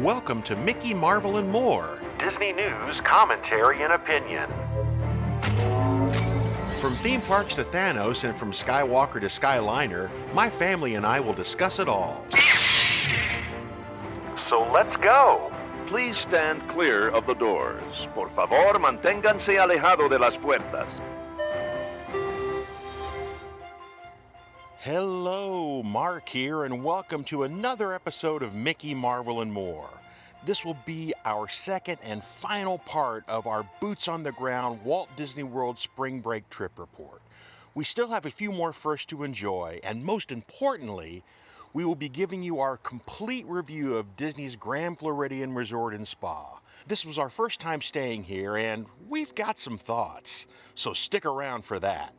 Welcome to Mickey, Marvel, and More, Disney news, commentary, and opinion. From theme parks to Thanos and from Skywalker to Skyliner, my family and I will discuss it all. So let's go! Please stand clear of the doors. Por favor, manténganse alejado de las puertas. Hello, Mark here, and welcome to another episode of Mickey, Marvel, and More. This will be our second and final part of our boots on the ground Walt Disney World spring break trip report. We still have a few more firsts to enjoy, and most importantly, we will be giving you our complete review of Disney's Grand Floridian Resort and Spa. This was our first time staying here, and we've got some thoughts, so stick around for that.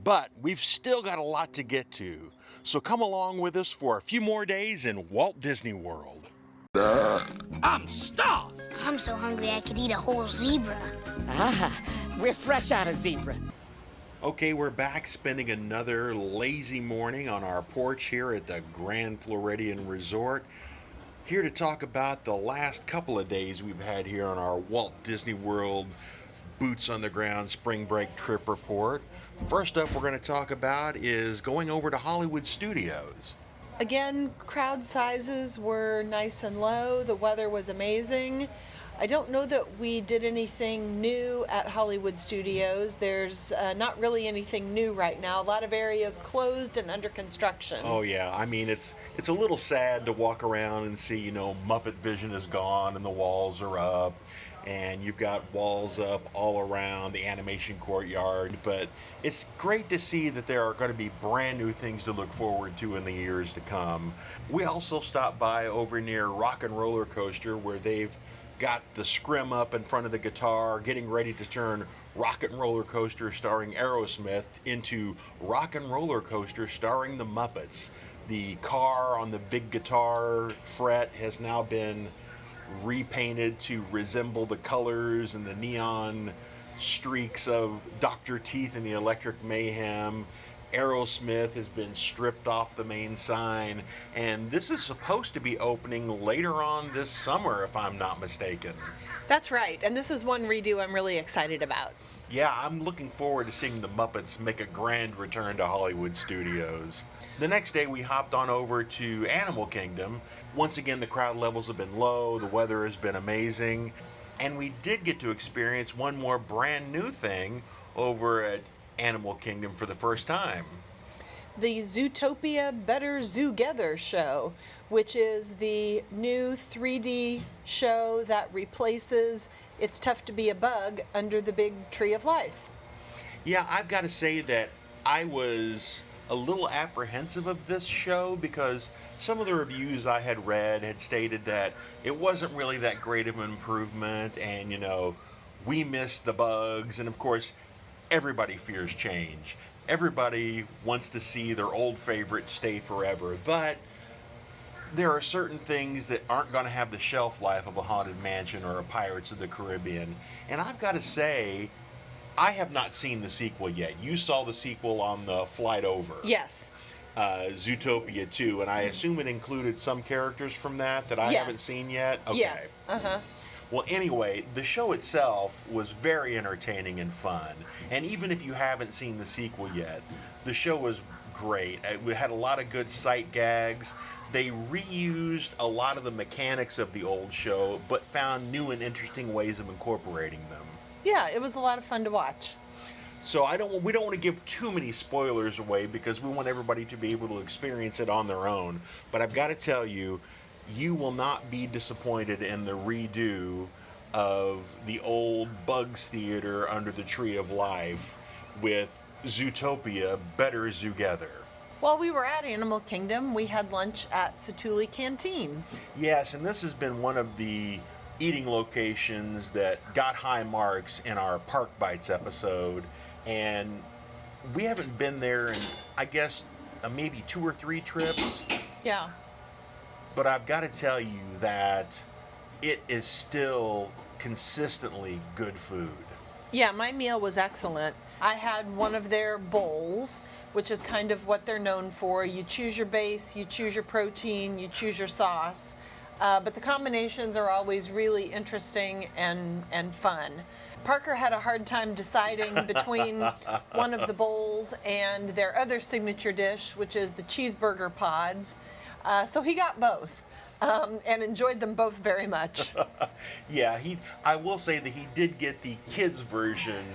But we've still got a lot to get to, so come along with us for a few more days in Walt Disney World. I'm starved. I'm so hungry I could eat a whole zebra. Ah, we're fresh out of zebra. Okay, we're back spending another lazy morning on our porch here at the Grand Floridian Resort. Here to talk about the last couple of days we've had here on our Walt Disney World Boots on the Ground Spring Break Trip Report. First up we're going to talk about is going over to Hollywood Studios. Again, crowd sizes were nice and low. The weather was amazing. I don't know that we did anything new at Hollywood Studios. There's not really anything new right now. A lot of areas closed and under construction. Oh yeah, I mean it's a little sad to walk around and see, Muppet Vision is gone and the walls are up. And you've got walls up all around the animation courtyard, but it's great to see that there are going to be brand new things to look forward to in the years to come. We also stopped by over near Rock and Roller Coaster where they've got the scrim up in front of the guitar, getting ready to turn Rock and Roller Coaster starring Aerosmith into Rock and Roller Coaster starring the Muppets. The car on the big guitar fret has now been repainted to resemble the colors and the neon streaks of Dr. Teeth and the Electric Mayhem. Aerosmith has been stripped off the main sign, and this is supposed to be opening later on this summer, if I'm not mistaken. That's right, and this is one redo I'm really excited about. Yeah, I'm looking forward to seeing the Muppets make a grand return to Hollywood Studios. The next day we hopped on over to Animal Kingdom. Once again, the crowd levels have been low, the weather has been amazing, and we did get to experience one more brand new thing over at Animal Kingdom for the first time. The Zootopia Better Zoogether show, which is the new 3D show that replaces It's Tough to Be a Bug Under the Big Tree of Life. Yeah, I've got to say that I was a little apprehensive of this show because some of the reviews I had read had stated that it wasn't really that great of an improvement, and we missed the bugs, and of course everybody fears change. Everybody wants to see their old favorite stay forever, but there are certain things that aren't going to have the shelf life of a Haunted Mansion or a Pirates of the Caribbean. And I've got to say, I have not seen the sequel yet. You saw the sequel on the flight over. Yes. Zootopia 2, and I assume it included some characters from that I haven't seen yet? Okay. Yes. Well, anyway, the show itself was very entertaining and fun. And even if you haven't seen the sequel yet, the show was great. We had a lot of good sight gags. They reused a lot of the mechanics of the old show, but found new and interesting ways of incorporating them. Yeah, it was a lot of fun to watch. So we don't want to give too many spoilers away because we want everybody to be able to experience it on their own. But I've got to tell you, you will not be disappointed in the redo of the old Bugs Theater Under the Tree of Life with Zootopia Better Zoogether. While we were at Animal Kingdom, we had lunch at Satuli Canteen. Yes, and this has been one of the eating locations that got high marks in our Park Bites episode, and we haven't been there in, I guess, maybe 2 or 3 trips. Yeah. But I've got to tell you that it is still consistently good food. Yeah, my meal was excellent. I had one of their bowls, which is kind of what they're known for. You choose your base, you choose your protein, you choose your sauce. But the combinations are always really interesting and fun. Parker had a hard time deciding between one of the bowls and their other signature dish, which is the cheeseburger pods. So he got both and enjoyed them both very much. Yeah, I will say that he did get the kids' version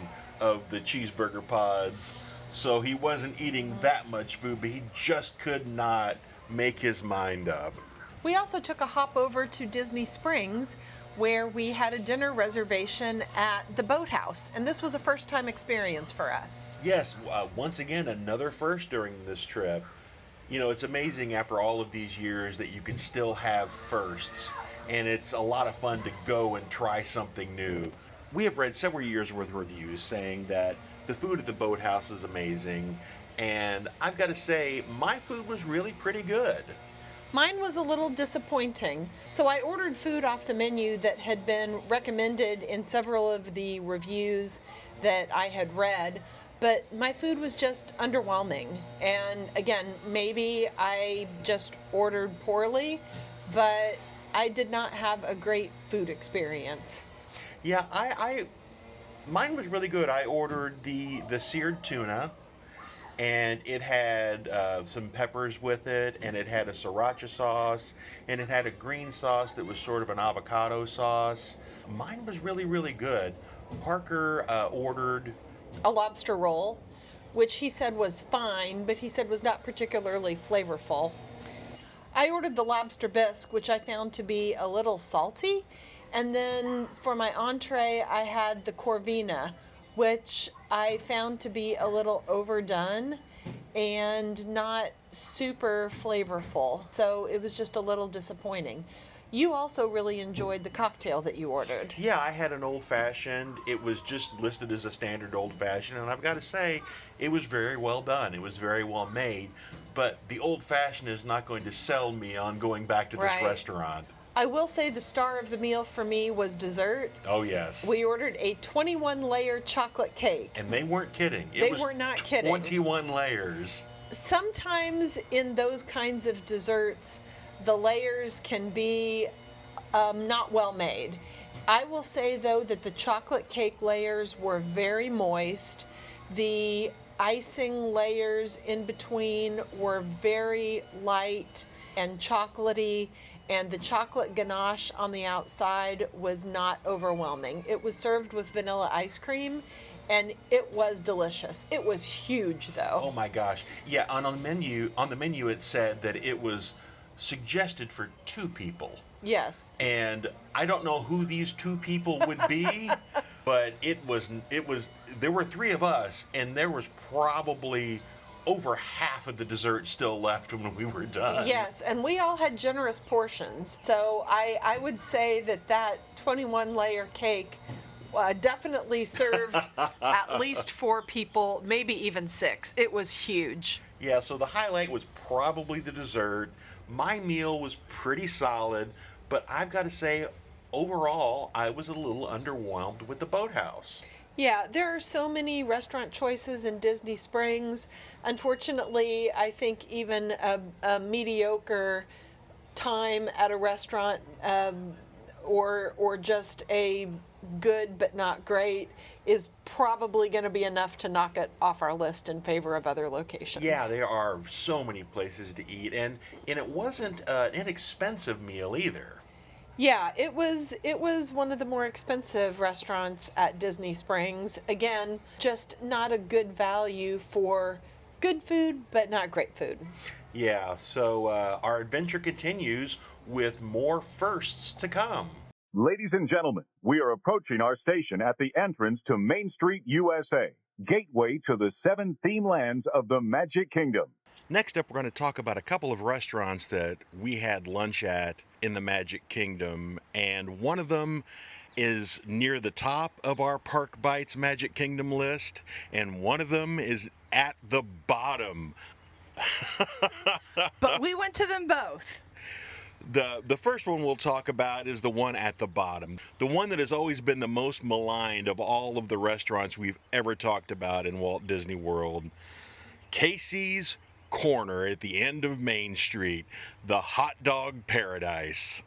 of the cheeseburger pods, so he wasn't eating that much food, but he just could not make his mind up. We also took a hop over to Disney Springs, where we had a dinner reservation at the boathouse, and this was a first-time experience for us. Yes, once again, another first during this trip. You know, it's amazing after all of these years that you can still have firsts, and it's a lot of fun to go and try something new. We have read several years worth of reviews saying that the food at the boathouse is amazing, and I've got to say, my food was really pretty good. Mine was a little disappointing. So I ordered food off the menu that had been recommended in several of the reviews that I had read, but my food was just underwhelming. And again, maybe I just ordered poorly, but I did not have a great food experience. Yeah, mine was really good. I ordered the seared tuna, and it had some peppers with it, and it had a sriracha sauce, and it had a green sauce that was sort of an avocado sauce. Mine was really, really good. Parker ordered A lobster roll, which he said was fine, but he said was not particularly flavorful. I ordered the lobster bisque, which I found to be a little salty. And then for my entree, I had the corvina, which I found to be a little overdone and not super flavorful. So it was just a little disappointing. You also really enjoyed the cocktail that you ordered. Yeah, I had an old-fashioned. It was just listed as a standard old-fashioned, and I've got to say, it was very well done. It was very well made, but the old-fashioned is not going to sell me on going back to this Right. restaurant. I will say the star of the meal for me was dessert. Oh, yes. We ordered a 21-layer chocolate cake. And they weren't kidding. They were not kidding. 21 layers. Sometimes in those kinds of desserts, the layers can be not well made. I will say, though, that the chocolate cake layers were very moist. The icing layers in between were very light and chocolatey, and the chocolate ganache on the outside was not overwhelming. It was served with vanilla ice cream, and it was delicious. It was huge, though. Oh my gosh. Yeah, on the menu it said that it was suggested for 2 people. Yes. And I don't know who these 2 people would be, but there were 3 of us, and there was probably over half of the dessert still left when we were done. Yes, and we all had generous portions. So I would say that 21-layer cake definitely served at least 4 people, maybe even 6. It was huge. Yeah, so the highlight was probably the dessert. My meal was pretty solid, but I've got to say, overall, I was a little underwhelmed with the boathouse. Yeah, there are so many restaurant choices in Disney Springs. Unfortunately, I think even a mediocre time at a restaurant or just a good but not great is probably going to be enough to knock it off our list in favor of other locations. Yeah, there are so many places to eat, and it wasn't an inexpensive meal either. Yeah, it was one of the more expensive restaurants at Disney Springs. Again, just not a good value for good food, but not great food. Yeah, so our adventure continues with more firsts to come. Ladies and gentlemen, we are approaching our station at the entrance to Main Street, USA, gateway to the 7 theme lands of the Magic Kingdom. Next up, we're going to talk about a couple of restaurants that we had lunch at in the Magic Kingdom, and one of them is near the top of our Park Bites Magic Kingdom list, and one of them is at the bottom. But we went to them both. The first one we'll talk about is the one at the bottom, the one that has always been the most maligned of all of the restaurants we've ever talked about in Walt Disney World. Casey's Corner at the end of Main Street, the hot dog paradise.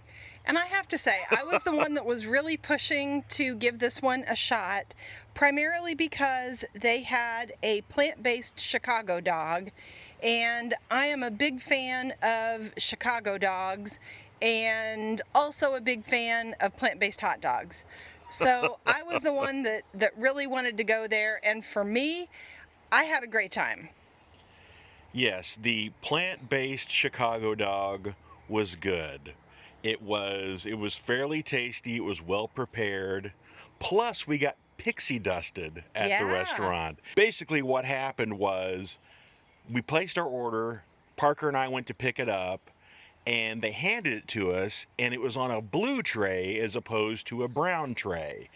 And I have to say, I was the one that was really pushing to give this one a shot, primarily because they had a plant-based Chicago dog, and I am a big fan of Chicago dogs and also a big fan of plant-based hot dogs. So I was the one that really wanted to go there, and for me, I had a great time. Yes, the plant-based Chicago dog was good. It was fairly tasty. It was well prepared. Plus, we got pixie dusted at the restaurant. Basically, what happened was we placed our order. Parker and I went to pick it up, and they handed it to us, and it was on a blue tray as opposed to a brown tray.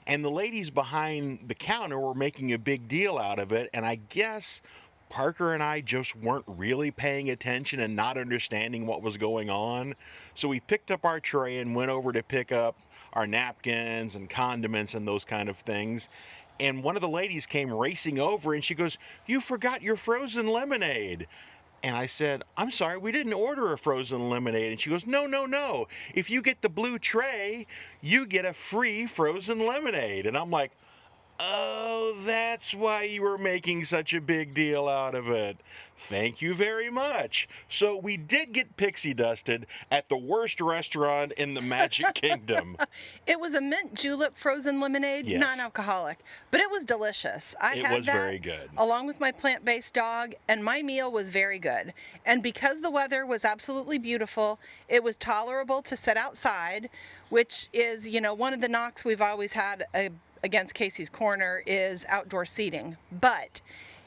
And the ladies behind the counter were making a big deal out of it, and I guess Parker and I just weren't really paying attention and not understanding what was going on. So we picked up our tray and went over to pick up our napkins and condiments and those kind of things. And one of the ladies came racing over and she goes, "You forgot your frozen lemonade." And I said, "I'm sorry, we didn't order a frozen lemonade." And she goes, "No, no, no. If you get the blue tray, you get a free frozen lemonade." And I'm like, "Oh, that's why you were making such a big deal out of it. Thank you very much." So we did get pixie dusted at the worst restaurant in the Magic Kingdom. It was a mint julep frozen lemonade, Yes. non-alcoholic, but it was delicious. I It had was that very good. along with my plant-based dog, and my meal was very good. And because the weather was absolutely beautiful, it was tolerable to sit outside, which is, one of the knocks we've always had against Casey's Corner is outdoor seating. But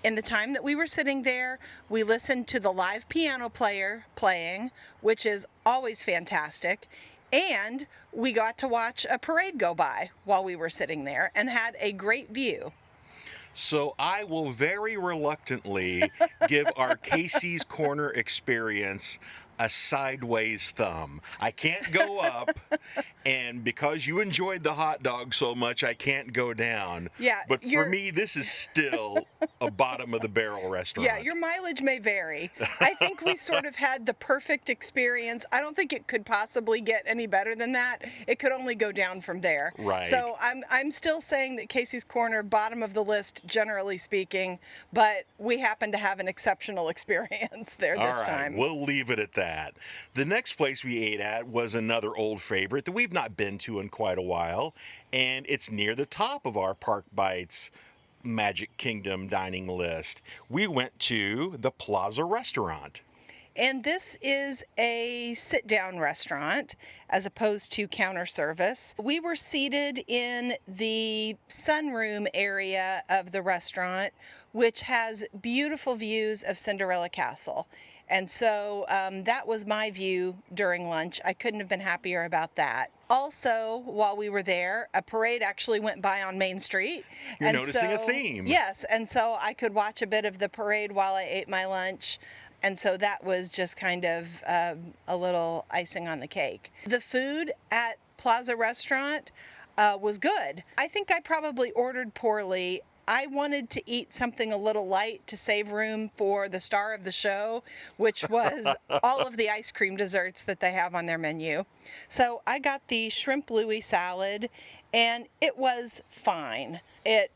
in the time that we were sitting there, we listened to the live piano player playing, which is always fantastic, and we got to watch a parade go by while we were sitting there and had a great view. So I will very reluctantly give our Casey's Corner experience a sideways thumb. I can't go up, and because you enjoyed the hot dog so much, I can't go down. Yeah, But for me, this is still a bottom of the barrel restaurant. Yeah, your mileage may vary. I think we sort of had the perfect experience. I don't think it could possibly get any better than that. It could only go down from there. Right. So I'm still saying that Casey's Corner, bottom of the list, generally speaking, but we happen to have an exceptional experience there this time. We'll leave it at that. The next place we ate at was another old favorite that we've not been to in quite a while, and it's near the top of our Park Bites Magic Kingdom dining list. We went to the Plaza Restaurant. And this is a sit-down restaurant as opposed to counter service. We were seated in the sunroom area of the restaurant, which has beautiful views of Cinderella Castle. And so that was my view during lunch. I couldn't have been happier about that. Also, while we were there, a parade actually went by on Main Street. You're noticing a theme. Yes, and so I could watch a bit of the parade while I ate my lunch. And so that was just kind of a little icing on the cake. The food at Plaza Restaurant was good. I think I probably ordered poorly. I wanted to eat something a little light to save room for the star of the show, which was all of the ice cream desserts that they have on their menu. So I got the shrimp Louis salad, and it was fine. It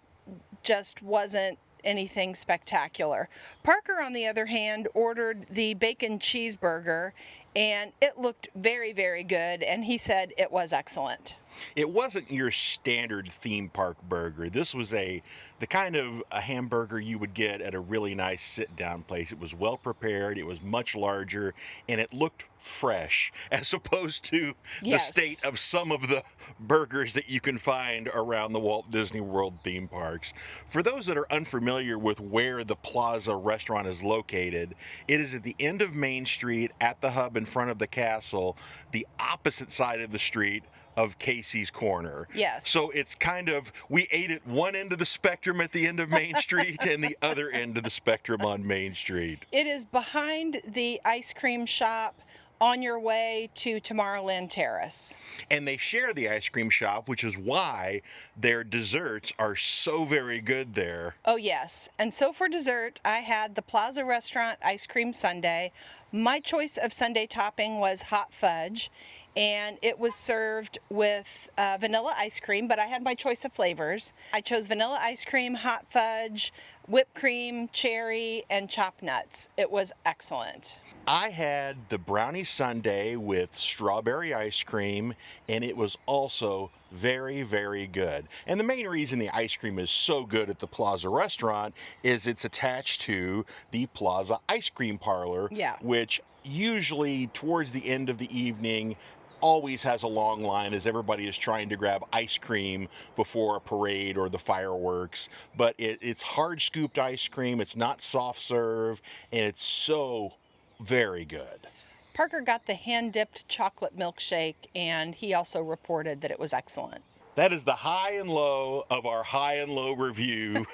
just wasn't anything spectacular. Parker, on the other hand, ordered the bacon cheeseburger, and it looked very, very good, and he said it was excellent. It wasn't your standard theme park burger. This was the kind of a hamburger you would get at a really nice sit-down place. It was well prepared, it was much larger, and it looked fresh, as opposed to the state of some of the burgers that you can find around the Walt Disney World theme parks. For those that are unfamiliar with where the Plaza Restaurant is located, it is at the end of Main Street at the hub in front of the castle, the opposite side of the street of Casey's Corner. Yes. So it's kind of, we ate at one end of the spectrum at the end of Main Street and the other end of the spectrum on Main Street. It is behind the ice cream shop on your way to Tomorrowland Terrace. And they share the ice cream shop, which is why their desserts are so very good there. Oh yes, and so for dessert I had the Plaza Restaurant ice cream sundae. My choice of sundae topping was hot fudge, and it was served with vanilla ice cream, but I had my choice of flavors. I chose vanilla ice cream, hot fudge, whipped cream, cherry, and chopped nuts. It was excellent. I had the brownie sundae with strawberry ice cream, and it was also very, very good. And the main reason the ice cream is so good at the Plaza restaurant is it's attached to the Plaza ice cream parlor, Yeah. which usually towards the end of the evening always has a long line as everybody is trying to grab ice cream before a parade or the fireworks. But it's hard scooped ice cream, it's not soft serve, and it's so very good. Parker got the hand-dipped chocolate milkshake, and he also reported that it was excellent. That is the high and low of our high and low review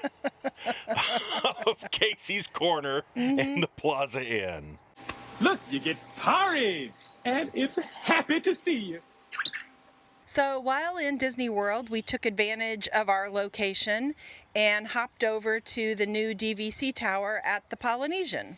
of Casey's Corner and the Plaza Inn. Look, you get porridge, and it's happy to see you. So while in Disney World, we took advantage of our location and hopped over to the new DVC tower at the Polynesian.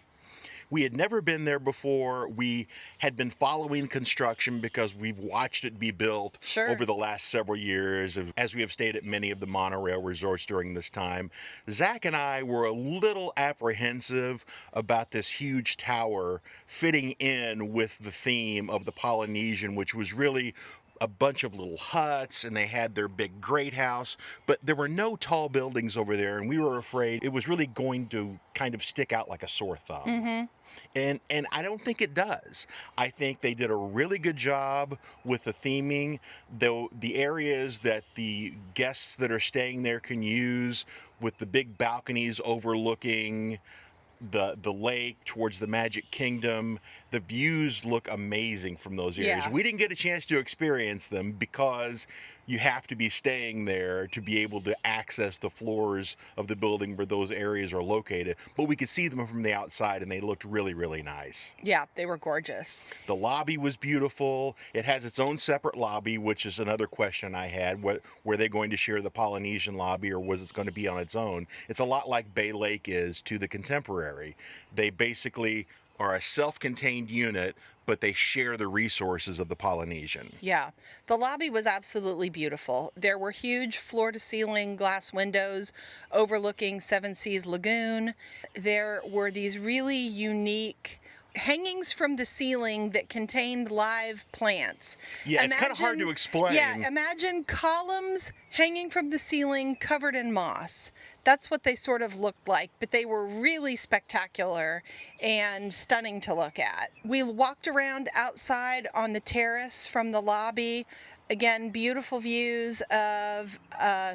We had never been there before. We had been following construction because we've watched it be built over the last several years, as we have stayed at many of the monorail resorts during this time. Zach and I were a little apprehensive about this huge tower fitting in with the theme of the Polynesian, which was really a bunch of little huts, and they had their big great house, but there were no tall buildings over there, and we were afraid it was really going to kind of stick out like a sore thumb. And I don't think it does. I think they did a really good job with the theming, though the areas that the guests that are staying there can use, with the big balconies overlooking the lake towards the Magic Kingdom. The views look amazing from those areas. Yeah. We didn't get a chance to experience them because you have to be staying there to be able to access the floors of the building where those areas are located. But we could see them from the outside, and they looked really, really nice. Yeah, they were gorgeous. The lobby was beautiful. It has its own separate lobby, which is another question I had. Were they going to share the Polynesian lobby, or was it going to be on its own? It's a lot like Bay Lake is to the Contemporary. They basically are a self-contained unit, but they share the resources of the Polynesian. Yeah, the lobby was absolutely beautiful. There were huge floor-to-ceiling glass windows overlooking Seven Seas Lagoon. There were these really unique hangings from the ceiling that contained live plants. Yeah, it's kind of hard to explain. Yeah, imagine columns hanging from the ceiling covered in moss. That's what they sort of looked like, but they were really spectacular and stunning to look at. We walked around outside on the terrace from the lobby. Again, beautiful views of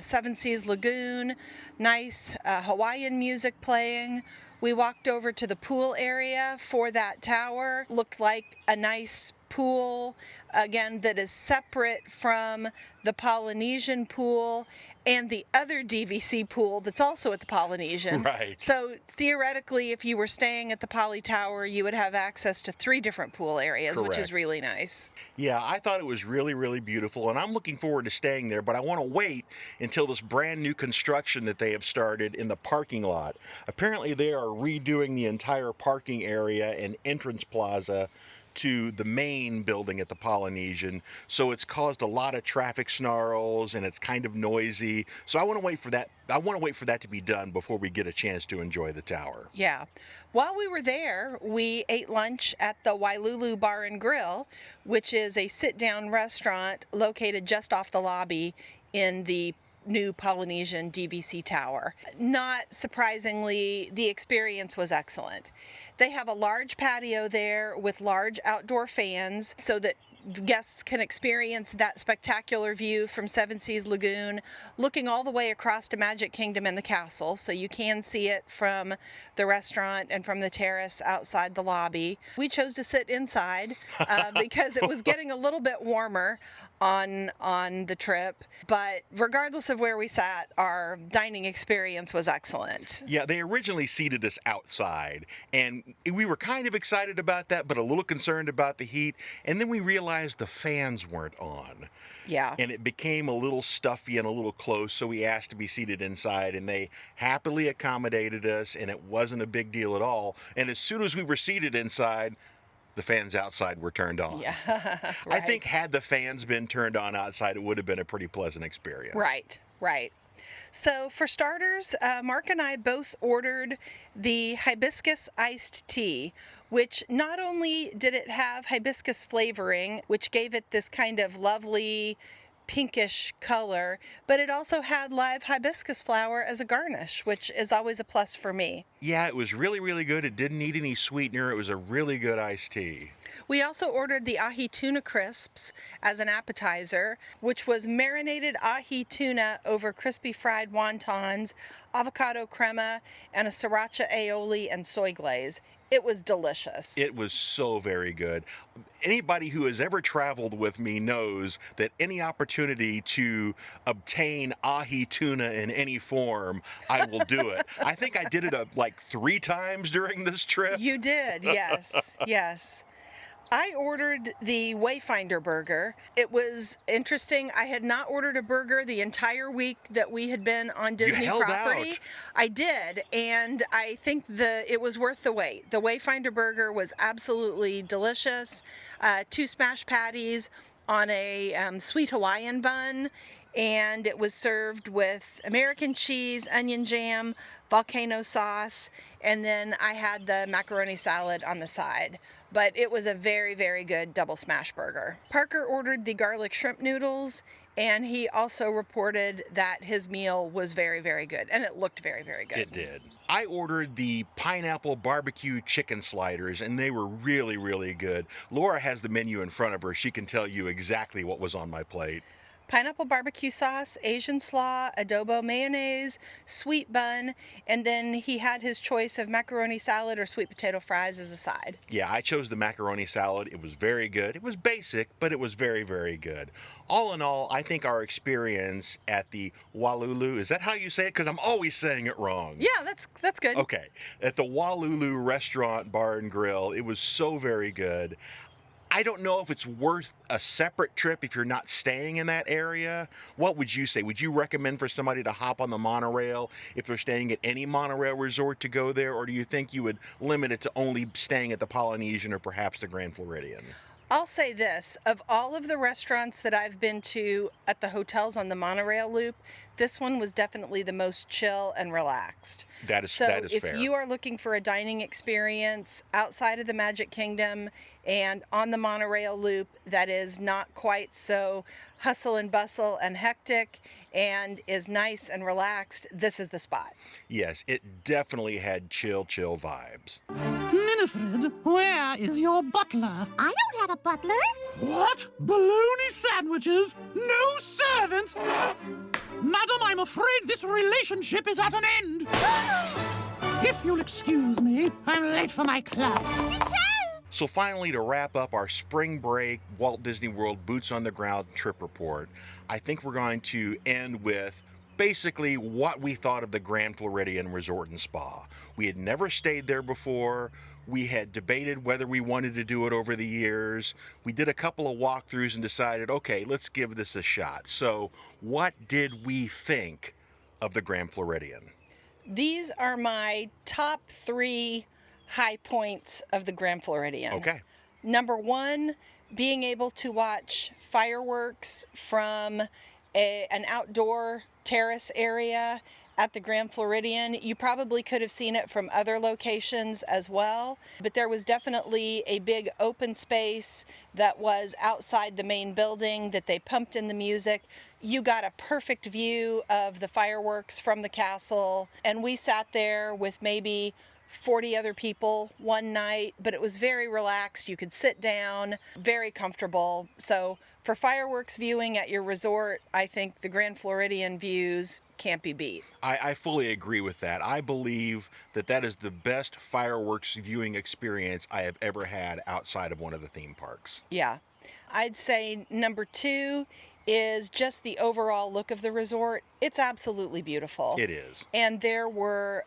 Seven Seas Lagoon, nice Hawaiian music playing. We walked over to the pool area for that tower. Looked like a nice pool, again, that is separate from the Polynesian pool and the other DVC pool that's also at the Polynesian. Right. So theoretically, if you were staying at the Poly Tower, you would have access to 3 different pool areas, which is Correct. really nice. Yeah, I thought it was really, really beautiful, and I'm looking forward to staying there, but I want to wait until this brand new construction that they have started in the parking lot. Apparently, they are redoing the entire parking area and entrance plaza to the main building at the Polynesian, so it's caused a lot of traffic snarls and it's kind of noisy. So I want to wait for that. I want to wait for that to be done before we get a chance to enjoy the tower. Yeah. While we were there, we ate lunch at the Wailulu Bar and Grill, which is a sit-down restaurant located just off the lobby in the new Polynesian DVC tower. Not surprisingly, the experience was excellent. They have a large patio there with large outdoor fans so that guests can experience that spectacular view from Seven Seas Lagoon, looking all the way across to Magic Kingdom and the castle, so you can see it from the restaurant and from the terrace outside the lobby. We chose to sit inside because it was getting a little bit warmer on the trip, but regardless of where we sat, our dining experience was excellent. Yeah, they originally seated us outside, and we were kind of excited about that, but a little concerned about the heat, and then we realized the fans weren't on. Yeah. And it became a little stuffy and a little close, so we asked to be seated inside, and they happily accommodated us, and it wasn't a big deal at all. And as soon as we were seated inside, the fans outside were turned on. Yeah, I think had the fans been turned on outside, it would have been a pretty pleasant experience. Right, right. So for starters, Mark and I both ordered the hibiscus iced tea, which not only did it have hibiscus flavoring, which gave it this kind of lovely pinkish color, but it also had live hibiscus flower as a garnish, which is always a plus for me. Yeah, it was really, really good. It didn't need any sweetener. It was a really good iced tea. We also ordered the ahi tuna crisps as an appetizer, which was marinated ahi tuna over crispy fried wontons, avocado crema, and a sriracha aioli and soy glaze. It was delicious. It was so very good. Anybody who has ever traveled with me knows that any opportunity to obtain ahi tuna in any form, I will do it. I think I did it like 3 times during this trip. You did, yes, yes. I ordered the Wayfinder burger. It was interesting. I had not ordered a burger the entire week that we had been on Disney property. Out. I did, and I think it was worth the wait. The Wayfinder burger was absolutely delicious. 2 smash patties on a sweet Hawaiian bun, and it was served with American cheese, onion jam, volcano sauce, and then I had the macaroni salad on the side. But it was a very, very good double smash burger. Parker ordered the garlic shrimp noodles, and he also reported that his meal was very, very good, and it looked very, very good. It did. I ordered the pineapple barbecue chicken sliders, and they were really, really good. Laura has the menu in front of her. She can tell you exactly what was on my plate. Pineapple barbecue sauce, Asian slaw, adobo mayonnaise, sweet bun, and then he had his choice of macaroni salad or sweet potato fries as a side. Yeah, I chose the macaroni salad. It was very good. It was basic, but it was very, very good. All in all, I think our experience at the Walulu, is that how you say it? Because I'm always saying it wrong. Yeah, that's good. Okay. At the Walulu Restaurant Bar and Grill, it was so very good. I don't know if it's worth a separate trip if you're not staying in that area. What would you say? Would you recommend for somebody to hop on the monorail if they're staying at any monorail resort to go there? Or do you think you would limit it to only staying at the Polynesian or perhaps the Grand Floridian? I'll say this, of all of the restaurants that I've been to at the hotels on the monorail loop, this one was definitely the most chill and relaxed. That is fair. So if you are looking for a dining experience outside of the Magic Kingdom and on the monorail loop that is not quite so hustle and bustle and hectic and is nice and relaxed, this is the spot. Yes, it definitely had chill vibes. Winifred, where is your butler? I don't have a butler. What? Bologna sandwiches? No servants? Madam, I'm afraid this relationship is at an end. If you'll excuse me, I'm late for my club. So finally, to wrap up our spring break Walt Disney World boots on the ground trip report, I think we're going to end with basically what we thought of the Grand Floridian Resort and Spa. We had never stayed there before. We had debated whether we wanted to do it over the years. We did a couple of walkthroughs and decided, okay, let's give this a shot. So what did we think of the Grand Floridian? These are my top 3 high points of the Grand Floridian. Okay. Number 1, being able to watch fireworks from an outdoor terrace area at the Grand Floridian. You probably could have seen it from other locations as well, but there was definitely a big open space that was outside the main building that they pumped in the music. You got a perfect view of the fireworks from the castle, and we sat there with maybe 40 other people one night, but it was very relaxed. You could sit down, very comfortable. So for fireworks viewing at your resort, I think the Grand Floridian views can't be beat. I fully agree with that. I believe that that is the best fireworks viewing experience I have ever had outside of one of the theme parks. Yeah. I'd say number 2 is just the overall look of the resort. It's absolutely beautiful. It is. And there were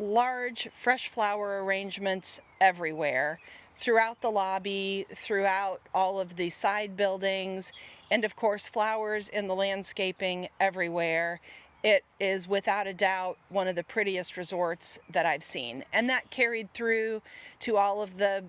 large fresh flower arrangements everywhere, throughout the lobby, throughout all of the side buildings, and of course flowers in the landscaping everywhere. It is without a doubt one of the prettiest resorts that I've seen, and that carried through to all of the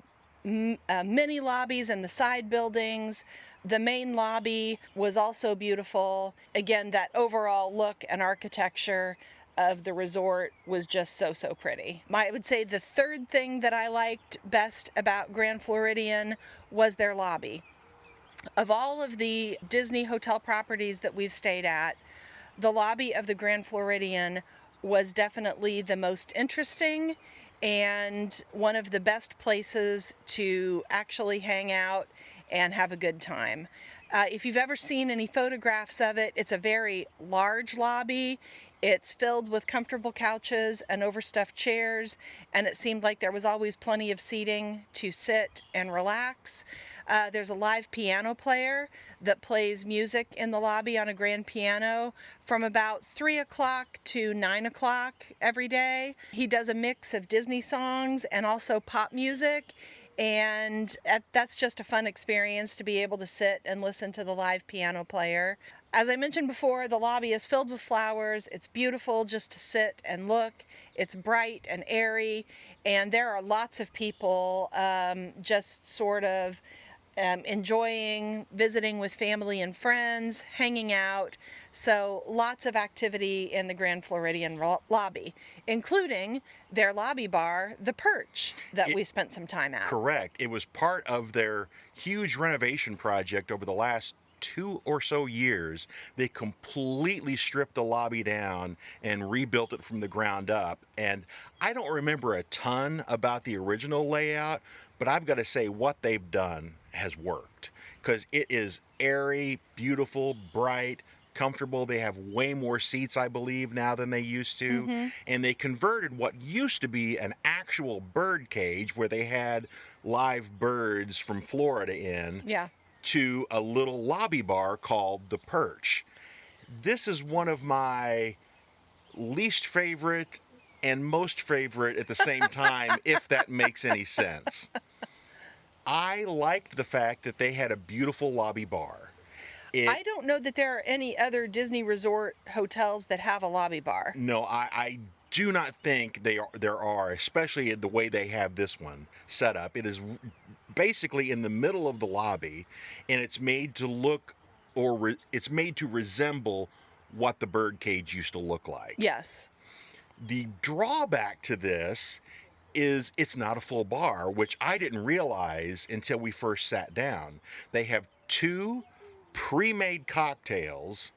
mini lobbies and the side buildings. The main lobby was also beautiful. Again, that overall look and architecture of the resort was just so pretty. I would say the third thing that I liked best about Grand Floridian was their lobby. Of all of the Disney hotel properties that we've stayed at, the lobby of the Grand Floridian was definitely the most interesting and one of the best places to actually hang out and have a good time. If you've ever seen any photographs of it, it's a very large lobby. It's filled with comfortable couches and overstuffed chairs, and it seemed like there was always plenty of seating to sit and relax. There's a live piano player that plays music in the lobby on a grand piano from about 3 o'clock to 9 o'clock every day. He does a mix of Disney songs and also pop music. And that's just a fun experience to be able to sit and listen to the live piano player. As I mentioned before, the lobby is filled with flowers. It's beautiful just to sit and look. It's bright and airy, and there are lots of people just sort of enjoying visiting with family and friends, hanging out. So lots of activity in the Grand Floridian lobby, including their lobby bar, the Perch, that we spent some time at. Correct. It was part of their huge renovation project over the last 2 or so years. They completely stripped the lobby down and rebuilt it from the ground up. And I don't remember a ton about the original layout, but I've got to say what they've done has worked, because it is airy, beautiful, bright, comfortable. They have way more seats, I believe, now than they used to. Mm-hmm. And they converted what used to be an actual bird cage where they had live birds from Florida in, to a little lobby bar called the Perch. This is one of my least favorite and most favorite at the same time, if that makes any sense. I liked the fact that they had a beautiful lobby bar. I don't know that there are any other Disney resort hotels that have a lobby bar. No, I do not think there are, especially the way they have this one set up. It is basically in the middle of the lobby, and it's made to look, it's made to resemble what the bird cage used to look like. Yes. The drawback to this is it's not a full bar, which I didn't realize until we first sat down. They have 2 pre-made cocktails,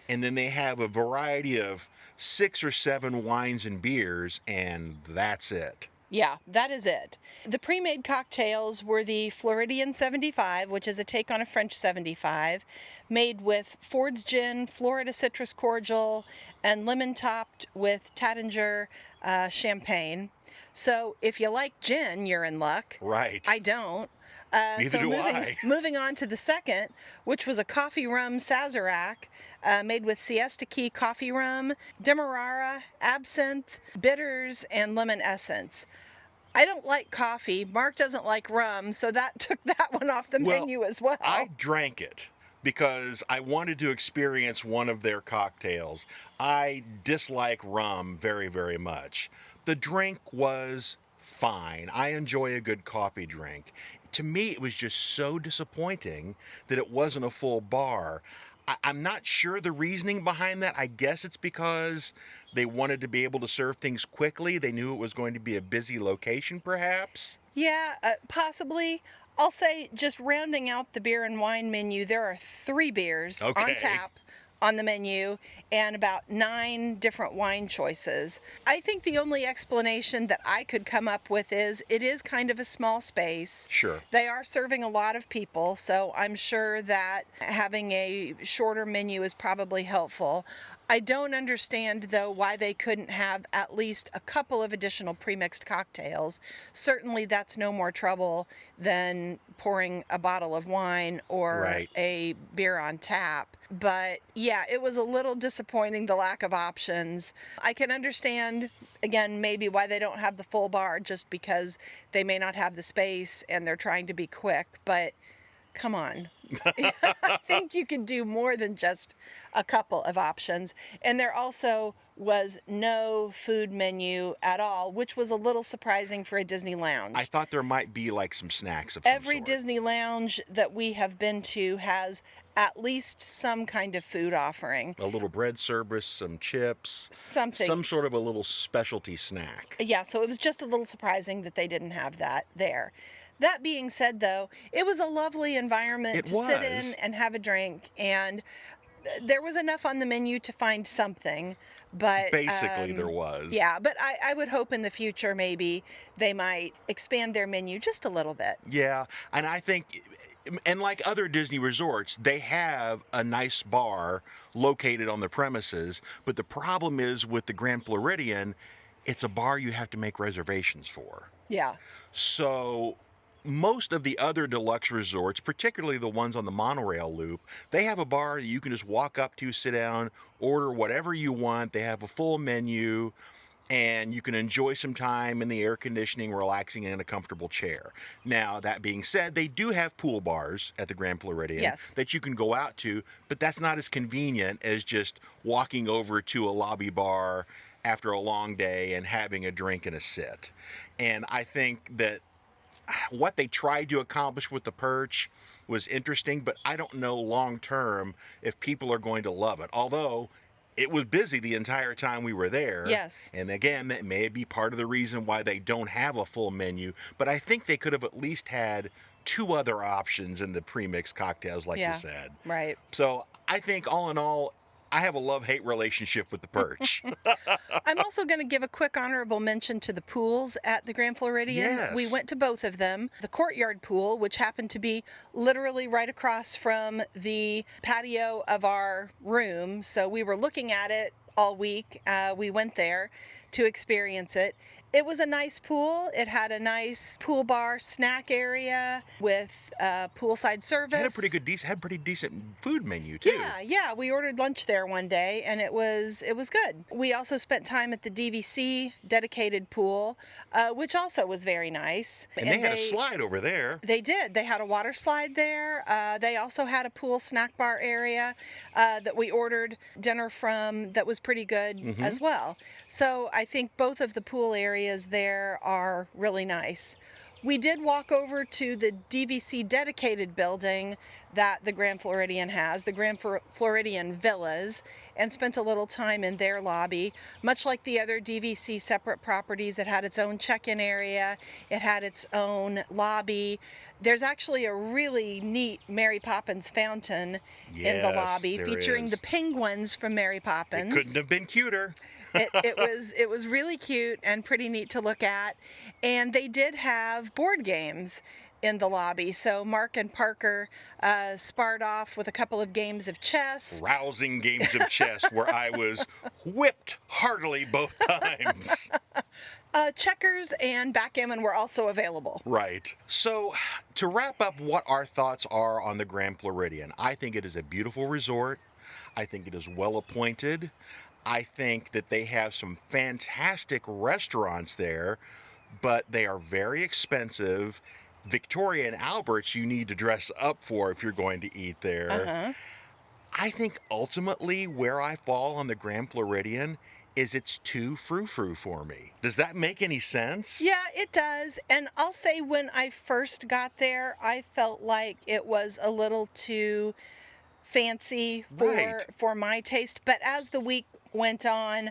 and then they have a variety of 6 or 7 wines and beers, and that's it. Yeah, that is it. The pre-made cocktails were the Floridian 75, which is a take on a French 75, made with Ford's Gin, Florida Citrus Cordial, and lemon topped with Taittinger champagne. So if you like gin, you're in luck. Right. I don't. Neither do I. Moving on to the second, which was a coffee rum Sazerac made with Siesta Key coffee rum, Demerara, absinthe, bitters, and lemon essence. I don't like coffee. Mark doesn't like rum, so that took that one off the menu as well. I drank it because I wanted to experience one of their cocktails. I dislike rum very, very much. The drink was fine. I enjoy a good coffee drink. To me, it was just so disappointing that it wasn't a full bar. I'm not sure the reasoning behind that. I guess it's because they wanted to be able to serve things quickly. They knew it was going to be a busy location, perhaps. Yeah, possibly. I'll say, just rounding out the beer and wine menu, there are 3 beers on tap on the menu and about 9 different wine choices. I think the only explanation that I could come up with is it is kind of a small space. Sure. They are serving a lot of people, so I'm sure that having a shorter menu is probably helpful. I don't understand, though, why they couldn't have at least a couple of additional pre-mixed cocktails. Certainly that's no more trouble than pouring a bottle of wine or a beer on tap. But yeah, it was a little disappointing, the lack of options. I can understand, again, maybe why they don't have the full bar, just because they may not have the space and they're trying to be quick. But come on. I think you could do more than just a couple of options. And there also was no food menu at all, which was a little surprising for a Disney lounge. I thought there might be like some snacks of some Every sort. Disney lounge that we have been to has at least some kind of food offering. A little bread service, some chips, Something. some sort of a little specialty snack. Yeah, so it was just a little surprising that they didn't have that there. That being said, though, it was a lovely environment to sit in and have a drink, and there was enough on the menu to find something, but Basically, there was. Yeah, but I would hope in the future maybe they might expand their menu just a little bit. Yeah, and I think, and like other Disney resorts, they have a nice bar located on the premises, but the problem is with the Grand Floridian, it's a bar you have to make reservations for. Yeah. So most of the other deluxe resorts, particularly the ones on the monorail loop, they have a bar that you can just walk up to, sit down, order whatever you want. They have a full menu, and you can enjoy some time in the air conditioning, relaxing in a comfortable chair. Now, that being said, they do have pool bars at the Grand Floridian Yes. that you can go out to, but that's not as convenient as just walking over to a lobby bar after a long day and having a drink and a sit. And I think that what they tried to accomplish with the perch was interesting, but I don't know long term if people are going to love it. Although it was busy the entire time we were there. Yes. And again, that may be part of the reason why they don't have a full menu, but I think they could have at least had 2 other options in the pre-mixed cocktails, like you said. Right. So I think all in all, I have a love-hate relationship with the perch. I'm also going to give a quick honorable mention to the pools at the Grand Floridian. Yes. We went to both of them. The courtyard pool, which happened to be literally right across from the patio of our room. So we were looking at it all week. We went there to experience it. It was a nice pool. It had a nice pool bar snack area with poolside service. Had a pretty decent food menu too. Yeah. We ordered lunch there one day, and it was good. We also spent time at the DVC dedicated pool, which also was very nice. And they had a slide over there. They did. They had a water slide there. They also had a pool snack bar area that we ordered dinner from that was pretty good as well. So I think both of the pool areas there are really nice. We did walk over to the DVC dedicated building that the Grand Floridian has, the Grand Floridian Villas, and spent a little time in their lobby. Much like the other DVC separate properties, it had its own check-in area, it had its own lobby. There's actually a really neat Mary Poppins fountain in the lobby featuring the penguins from Mary Poppins. It couldn't have been cuter. It was really cute and pretty neat to look at, and they did have board games in the lobby. So Mark and Parker sparred off with a couple of games of chess. Rousing games of chess where I was whipped heartily both times. Checkers and backgammon were also available. Right. So to wrap up what our thoughts are on the Grand Floridian, I think it is a beautiful resort. I think it is well appointed. I think that they have some fantastic restaurants there, but they are very expensive. Victoria and Albert's you need to dress up for if you're going to eat there. I think ultimately where I fall on the Grand Floridian is it's too frou-frou for me. Does that make any sense? Yeah, it does. And I'll say when I first got there, I felt like it was a little too fancy for my taste. But as the week went on,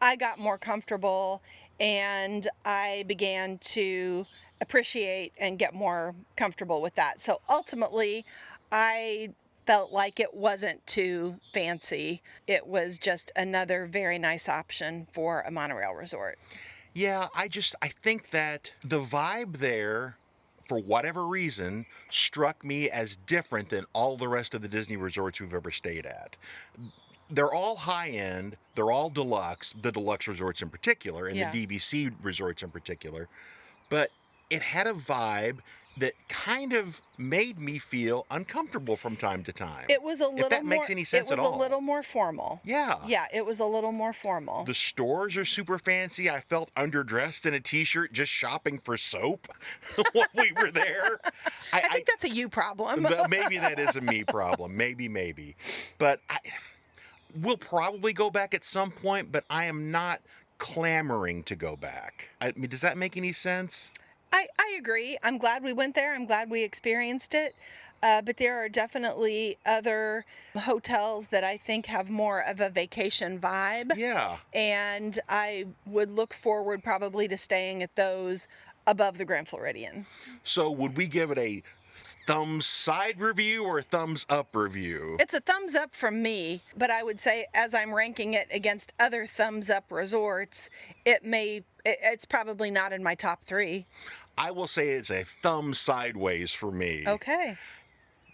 I got more comfortable and I began to appreciate and get more comfortable with that. So ultimately, I felt like it wasn't too fancy. It was just another very nice option for a monorail resort. Yeah, I think that the vibe there, for whatever reason, struck me as different than all the rest of the Disney resorts we've ever stayed at. They're all high-end, they're all deluxe, the deluxe resorts in particular, and the DVC resorts in particular, but it had a vibe that kind of made me feel uncomfortable from time to time. It was a little if that more, makes any sense at all. It was a little more formal. Yeah. Yeah, it was a little more formal. The stores are super fancy. I felt underdressed in a t-shirt just shopping for soap while we were there. I think that's a you problem. Maybe that is a me problem. Maybe. But we'll probably go back at some point, but I am not clamoring to go back. I mean, does that make any sense? I agree. I'm glad we went there. I'm glad we experienced it. But there are definitely other hotels that I think have more of a vacation vibe. Yeah. And I would look forward probably to staying at those above the Grand Floridian. So would we give it a thumbs side review or a thumbs up review? It's a thumbs up from me, but I would say as I'm ranking it against other thumbs up resorts, it's probably not in my top 3. I will say it's a thumb sideways for me. Okay.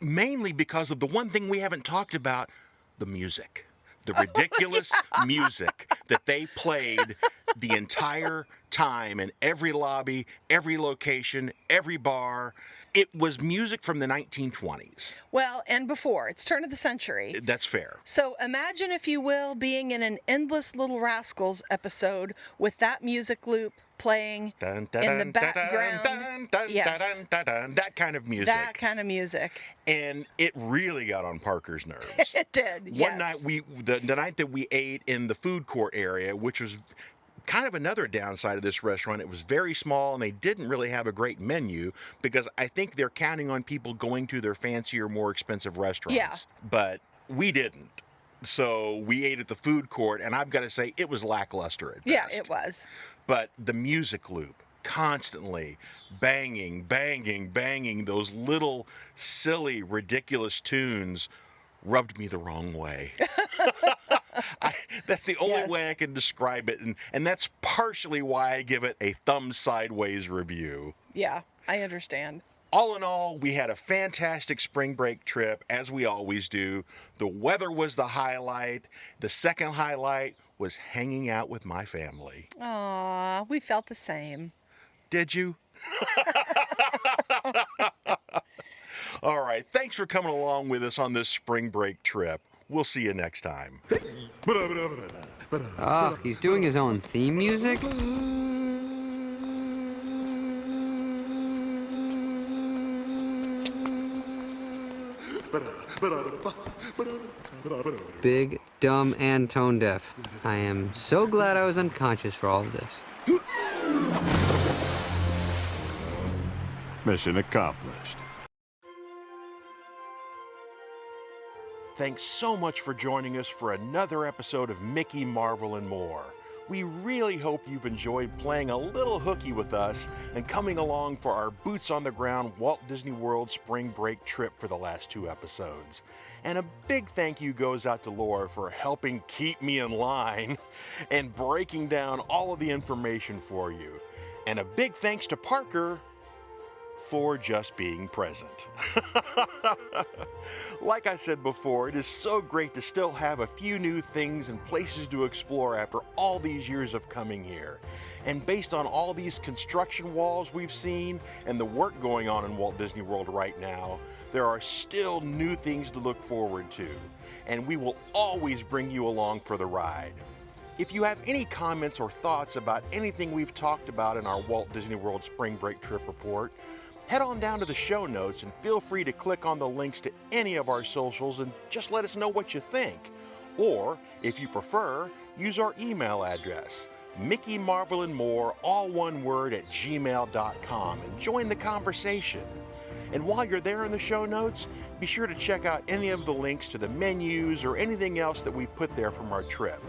Mainly because of the one thing we haven't talked about, the music. The ridiculous music that they played the entire time in every lobby, every location, every bar. It was music from the 1920s. Well, and before. It's turn of the century. That's fair. So imagine, if you will, being in an Endless Little Rascals episode with that music loop playing in the background. Yes. That kind of music. That kind of music. And it really got on Parker's nerves. It did, yes. One night, the night that we ate in the food court area, which was kind of another downside of this restaurant, it was very small and they didn't really have a great menu because I think they're counting on people going to their fancier, more expensive restaurants. Yeah. But we didn't. So we ate at the food court, and I've got to say, it was lackluster at best. Yeah, it was. But the music loop, constantly banging those little silly, ridiculous tunes, rubbed me the wrong way. That's the only way I can describe it, and that's partially why I give it a thumb sideways review. Yeah, I understand. All in all, we had a fantastic spring break trip, as we always do. The weather was the highlight. The second highlight was hanging out with my family. Aw, we felt the same. Did you? All right, thanks for coming along with us on this spring break trip. We'll see you next time. Oh, he's doing his own theme music? Big, dumb, and tone deaf. I am so glad I was unconscious for all of this. Mission accomplished. Thanks so much for joining us for another episode of Mickey, Marvel, and More. We really hope you've enjoyed playing a little hooky with us and coming along for our boots-on-the-ground Walt Disney World spring break trip for the last 2 episodes. And a big thank you goes out to Laura for helping keep me in line and breaking down all of the information for you. And a big thanks to Parker for just being present. Like I said before, it is so great to still have a few new things and places to explore after all these years of coming here. And based on all these construction walls we've seen and the work going on in Walt Disney World right now, there are still new things to look forward to. And we will always bring you along for the ride. If you have any comments or thoughts about anything we've talked about in our Walt Disney World Spring Break Trip Report, head on down to the show notes and feel free to click on the links to any of our socials and just let us know what you think. Or, if you prefer, use our email address, Mickey, Marvel, and More, all one word, @gmail.com, and join the conversation. And while you're there in the show notes, be sure to check out any of the links to the menus or anything else that we put there from our trip.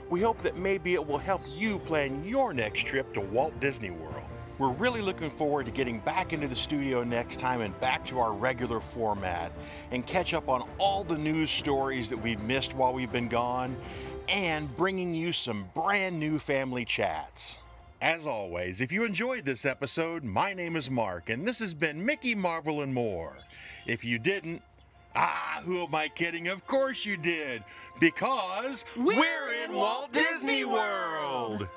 We hope that maybe it will help you plan your next trip to Walt Disney World. We're really looking forward to getting back into the studio next time and back to our regular format and catch up on all the news stories that we've missed while we've been gone and bringing you some brand new family chats. As always, if you enjoyed this episode, my name is Mark and this has been Mickey, Marvel, and More. If you didn't, who am I kidding? Of course you did, because we're in Walt Disney World!